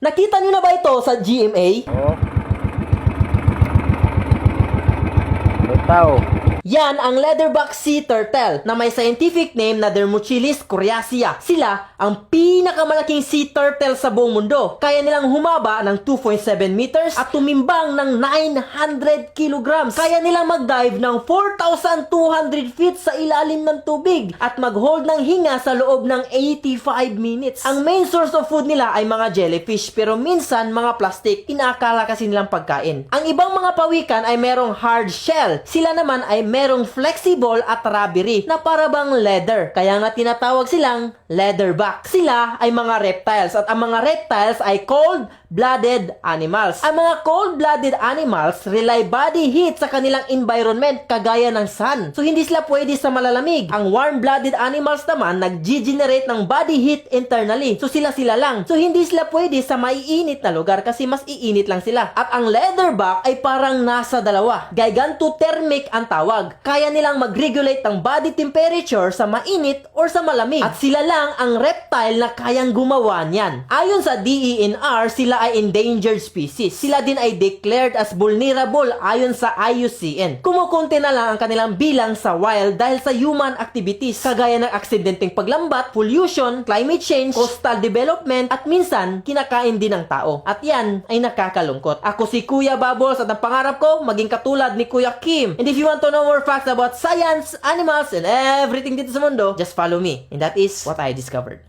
Nakita nyo na ba ito sa GMA? Oh. Bitaw. Yan ang leatherback sea turtle na may scientific name na Dermochilis coriacea. Sila ang pinakamalaking sea turtle sa buong mundo. Kaya nilang humaba ng 2.7 meters at tumimbang ng 900 kilograms. Kaya nilang mag-dive ng 4,200 feet sa ilalim ng tubig at mag-hold ng hinga sa loob ng 85 minutes. Ang main source of food nila ay mga jellyfish pero minsan mga plastic. Inaakala kasi nilang pagkain. Ang ibang mga pawikan ay merong hard shell. Sila naman ay merong flexible at rubbery na parabang leather. Kaya nga tinatawag silang leatherback. Sila ay mga reptiles at ang mga reptiles ay cold-blooded animals. Ang mga cold-blooded animals rely body heat sa kanilang environment kagaya ng sun. So hindi sila pwede sa malalamig. Ang warm-blooded animals naman nag-generate ng body heat internally. So sila lang. So hindi sila pwede sa maiinit na lugar kasi mas iinit lang sila. At ang leatherback ay parang nasa dalawa. Gigantothermic ang tawag. Kaya nilang mag-regulate ng body temperature sa mainit or sa malamig. At sila lang ang reptile na kayang gumawa niyan. Ayon sa DENR, sila ay endangered species. Sila din ay declared as vulnerable ayon sa IUCN. Kumukunti na lang ang kanilang bilang sa wild dahil sa human activities kagaya ng aksidenteng paglambat, pollution, climate change, coastal development at minsan kinakain din ng tao. At yan ay nakakalungkot. Ako si Kuya Bubbles at ang pangarap ko maging katulad ni Kuya Kim. And if you want to know more facts about science, animals, and everything dito sa mundo, just follow me. And that is what I discovered.